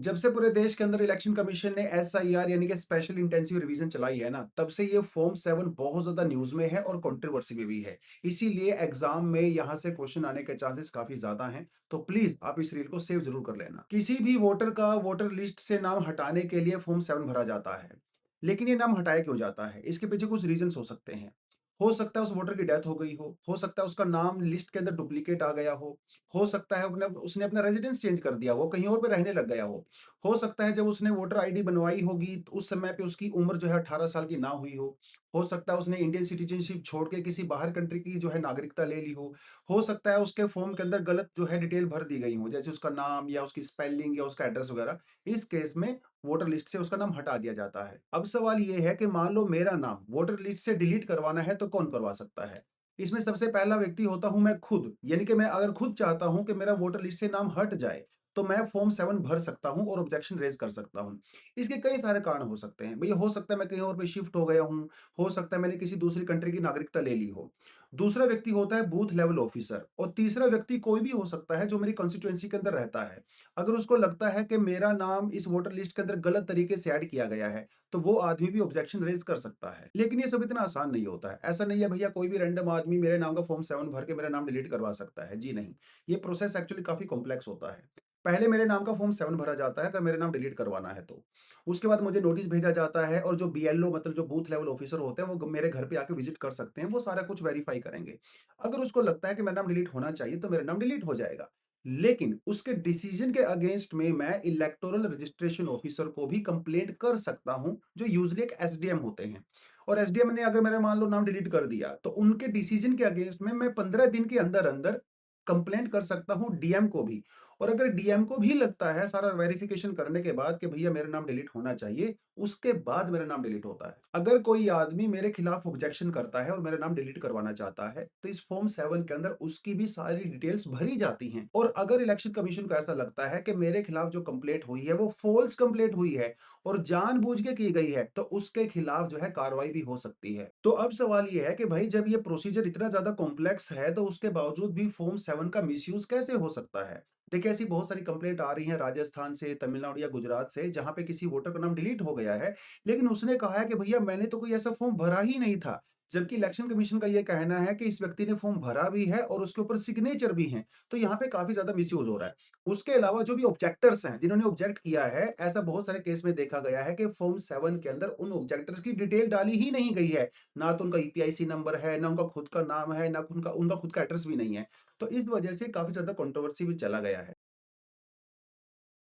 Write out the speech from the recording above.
जब से पूरे देश के अंदर इलेक्शन कमीशन ने एसआईआर यानी कि स्पेशल इंटेंसिव रिवीजन चलाई है ना, तब से ये फॉर्म 7 बहुत ज्यादा न्यूज में है और कंट्रोवर्सी में भी है। इसीलिए एग्जाम में यहाँ से क्वेश्चन आने के चांसेस काफी ज्यादा हैं। तो प्लीज आप इस रील को सेव जरूर कर लेना। किसी भी वोटर का वोटर लिस्ट से नाम हटाने के लिए फॉर्म 7 भरा जाता है। लेकिन ये नाम हटाया क्यों जाता है? इसके पीछे कुछ रीजंस हो सकते हैं। हो सकता है उस वोटर की डेथ हो गई हो सकता है उसका नाम लिस्ट के अंदर डुप्लीकेट आ गया हो सकता है उसने अपना रेजिडेंस चेंज कर दिया कहीं और पे रहने लग गया हो सकता है जब उसने वोटर आईडी बनवाई होगी तो उस समय पे उसकी उम्र जो है 18 साल की ना हुई हो सकता है उसने इंडियन सिटीजनशिप छोड़ के किसी बाहर कंट्री की जो है नागरिकता ले ली हो सकता है उसके फॉर्म के अंदर गलत जो है डिटेल भर दी गई हो, जैसे उसका नाम या उसकी स्पेलिंग या उसका एड्रेस वगैरह। इस केस में वोटर लिस्ट से उसका नाम हटा दिया जाता है। अब सवाल ये है कि मान लो मेरा नाम वोटर लिस्ट से डिलीट करवाना है तो कौन करवा सकता है? इसमें सबसे पहला व्यक्ति होता हूं मैं खुद, यानी कि मैं अगर खुद चाहता हूं कि मेरा वोटर लिस्ट से नाम हट जाए तो मैं फॉर्म 7 भर सकता हूं और ऑब्जेक्शन रेज कर सकता हूं। इसके कई सारे कारण हो सकते हैं भैया। हो सकता है मैं कहीं और पे शिफ्ट हो गया हूं, हो सकता है मैंने किसी दूसरी कंट्री की नागरिकता ले ली हो। दूसरा व्यक्ति होता है बूथ लेवल ऑफिसर और तीसरा व्यक्ति कोई भी हो सकता है जो मेरी कॉन्स्टिट्यूएंसी के अंदर रहता है। अगर उसको लगता है कि मेरा नाम इस वोटर लिस्ट के अंदर गलत तरीके से ऐड किया गया है तो वो आदमी भी ऑब्जेक्शन रेज कर सकता है। लेकिन ये सब इतना आसान नहीं होता है। ऐसा नहीं है भैया कोई भी रैंडम आदमी मेरे नाम का फॉर्म 7 भर के मेरा नाम डिलीट करवा सकता है। जी नहीं, ये प्रोसेस एक्चुअली काफी कॉम्प्लेक्स होता है। पहले मेरे नाम का फॉर्म 7 भरा जाता है अगर मेरे नाम डिलीट करवाना है तो। उसके बाद मुझे नोटिस भेजा जाता है और जो बीएलओ मतलब जो बूथ लेवल ऑफिसर होते हैं वो मेरे घर पे आके विजिट कर सकते हैं, वो सारा कुछ वेरीफाई करेंगे। अगर उसको लगता है कि मेरा नाम डिलीट होना चाहिए तो मेरा नाम डिलीट हो जाएगा। लेकिन उसके डिसीजन के अगेंस्ट में मैं इलेक्टोरल रजिस्ट्रेशन ऑफिसर को भी कंप्लेंट कर सकता हूं, जो यूजली एक एसडीएम होते हैं। और एसडीएम ने अगर मेरा मान लो नाम डिलीट कर दिया तो उनके डिसीजन के अगेंस्ट में मैं 15 दिन के अंदर अंदर कंप्लेंट कर सकता हूं डीएम को भी। और अगर डीएम को भी लगता है सारा वेरिफिकेशन करने के बाद कि भैया मेरा नाम डिलीट होना चाहिए, उसके बाद मेरा नाम डिलीट होता है। अगर कोई आदमी मेरे खिलाफ ऑब्जेक्शन करता है और मेरा नाम डिलीट करवाना चाहता है तो इस फॉर्म 7 के अंदर उसकी भी सारी डिटेल्स भरी जाती हैं। और अगर इलेक्शन कमीशन को ऐसा लगता है कि मेरे खिलाफ जो कंप्लेंट हुई है वो फॉल्स कंप्लेंट हुई है और जानबूझ के की गई है तो उसके खिलाफ जो है कार्रवाई भी हो सकती है। तो अब सवाल ये है कि भाई जब ये प्रोसीजर इतना ज्यादा कॉम्प्लेक्स है तो उसके बावजूद भी फॉर्म 7 का मिसयूज कैसे हो सकता है? देखिए ऐसी बहुत सारी कंप्लेंट आ रही हैं राजस्थान से, तमिलनाडु या गुजरात से, जहां पे किसी वोटर का नाम डिलीट हो गया है लेकिन उसने कहा है कि भैया मैंने तो कोई ऐसा फॉर्म भरा ही नहीं था। जबकि इलेक्शन कमीशन का यह कहना है कि इस व्यक्ति ने फॉर्म भरा भी है और उसके ऊपर सिग्नेचर भी हैं। तो यहाँ पे काफी ज्यादा मिसयूज हो रहा है। उसके अलावा जो भी ऑब्जेक्टर्स हैं जिन्होंने ऑब्जेक्ट किया है, ऐसा बहुत सारे केस में देखा गया है कि फॉर्म 7 के अंदर उन ऑब्जेक्टर्स की डिटेल डाली ही नहीं गई है। ना तो उनका ईपीआईसी नंबर है, ना उनका खुद का नाम है, ना उनका उनका खुद का एड्रेस भी नहीं है। तो इस वजह से काफी ज्यादा कंट्रोवर्सी भी चला गया है।